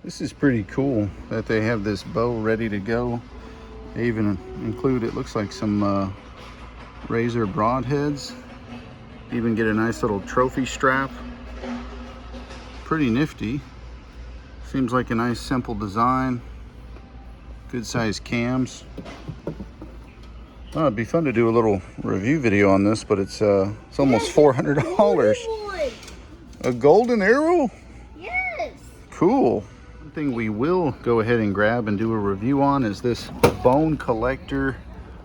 This is pretty cool that they have this bow ready to go. They even include, it looks like some razor broadheads. Even get a nice little trophy strap. Pretty nifty. Seems like a nice simple design. Good sized cams. Oh, it'd be fun to do a little review video on this, but it's almost $400. A golden arrow? Yes. Cool. One thing we will go ahead and grab and do a review on is this bone collector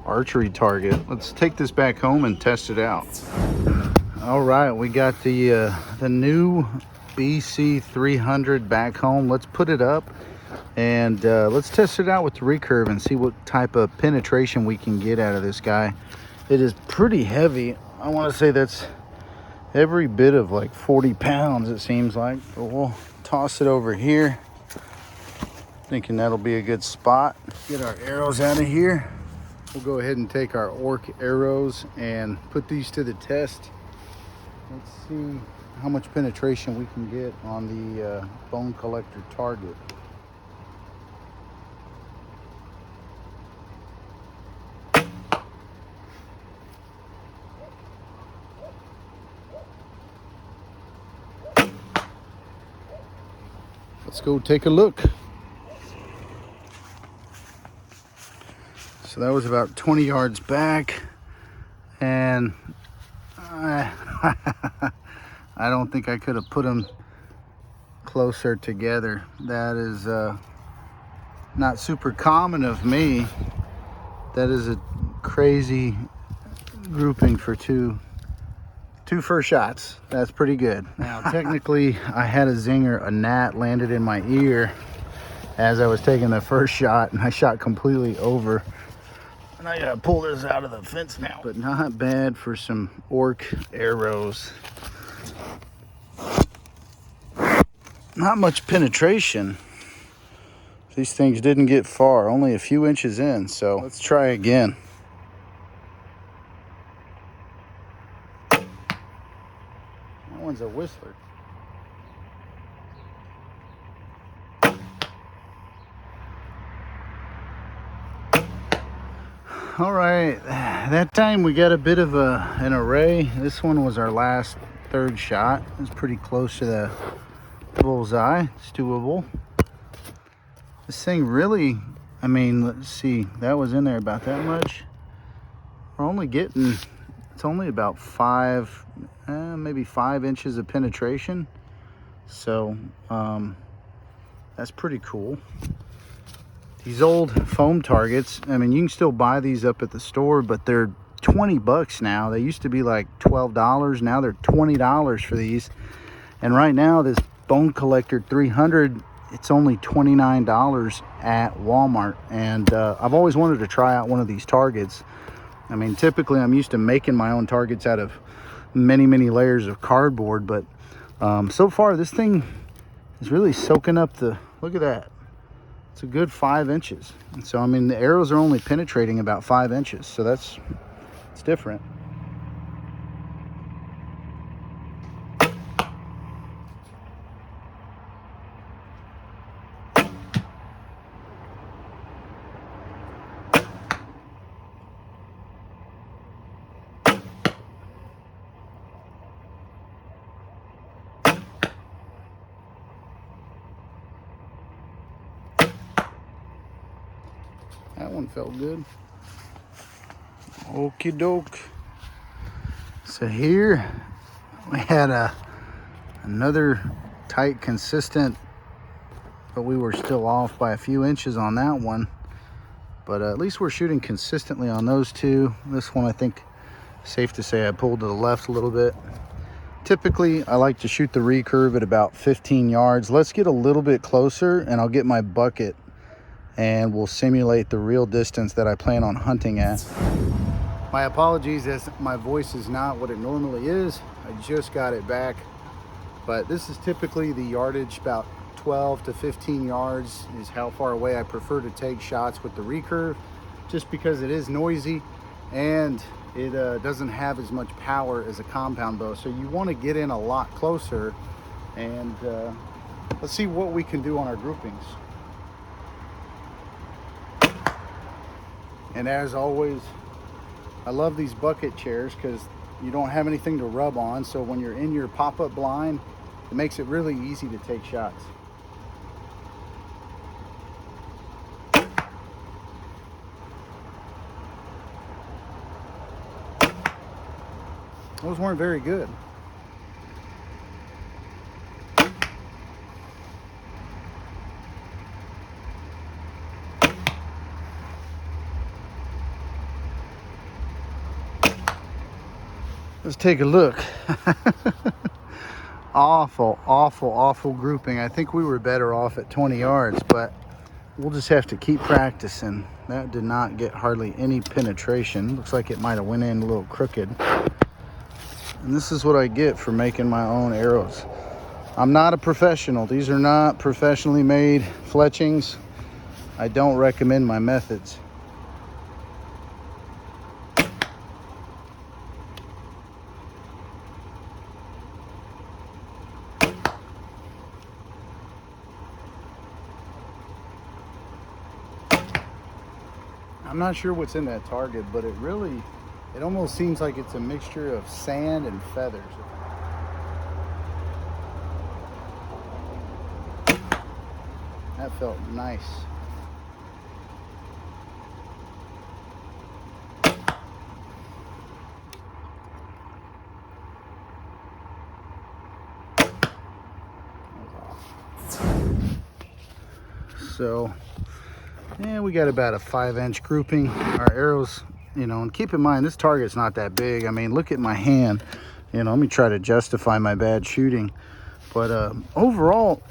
archery target. Let's take this back home and test it out. All right, we got the new BC-300 back home. Let's put it up and let's test it out with the recurve and see what type of penetration we can get out of this guy. It is pretty heavy. I want to say that's every bit of like 40 pounds, it seems like. But we'll toss it over here. Thinking that'll be a good spot. Get our arrows out of here. We'll go ahead and take our orc arrows and put these to the test. Let's see how much penetration we can get on the bone collector target. Let's go take a look. So that was about 20 yards back, and I don't think I could have put them closer together. That is not super common of me. That is a crazy grouping for two first shots. That's pretty good. Now, technically, I had a zinger, a gnat landed in my ear as I was taking the first shot, and I shot completely over. And I gotta pull this out of the fence now. But not bad for some orc arrows. Not much penetration. These things didn't get far, only a few inches in. So let's try again. That one's a whistler. All right, that time we got a bit of an array. This one was our last third shot. It was pretty close to the bullseye. It's doable. This thing really, I mean, let's see, that was in there about that much. We're only getting, it's only about maybe 5 inches of penetration. So that's pretty cool. These old foam targets, I mean, you can still buy these up at the store, but they're 20 bucks now. They used to be like $12. Now they're $20 for these. And right now, this Bone Collector 300, it's only $29 at Walmart. And I've always wanted to try out one of these targets. I mean, typically I'm used to making my own targets out of many, many layers of cardboard. But so far, this thing is really soaking up the, look at that. It's a good 5 inches. And so, I mean, the arrows are only penetrating about 5 inches. So it's different. That one felt good. Okie doke. So here we had another tight, consistent, but we were still off by a few inches on that one. But at least we're shooting consistently on those two. This one, I think, safe to say I pulled to the left a little bit. Typically, I like to shoot the recurve at about 15 yards. Let's get a little bit closer and I'll get my bucket and we'll simulate the real distance that I plan on hunting at. My apologies as my voice is not what it normally is. I just got it back. But this is typically the yardage, about 12 to 15 yards is how far away I prefer to take shots with the recurve, just because it is noisy and it doesn't have as much power as a compound bow. So you want to get in a lot closer and Let's see what we can do on our groupings. And as always, I love these bucket chairs because you don't have anything to rub on. So when you're in your pop-up blind, it makes it really easy to take shots. Those weren't very good. Let's take a look. Awful grouping. I think we were better off at 20 yards, but we'll just have to keep practicing. That did not get hardly any penetration. Looks like it might have went in a little crooked. And this is what I get for making my own arrows. I'm not a professional. These are not professionally made fletchings. I don't recommend my methods. I'm not sure what's in that target, but it almost seems like it's a mixture of sand and feathers. That felt nice. So, yeah, we got about a 5-inch grouping. Our arrows, you know, and keep in mind, this target's not that big. I mean, look at my hand. You know, let me try to justify my bad shooting. But overall,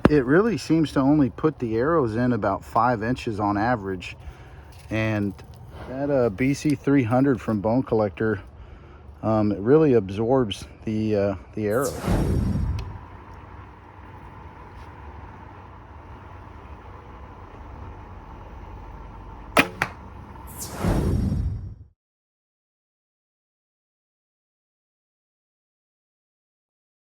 it really seems to only put the arrows in about 5 inches on average. And that BC-300 from Bone Collector, it really absorbs the arrow.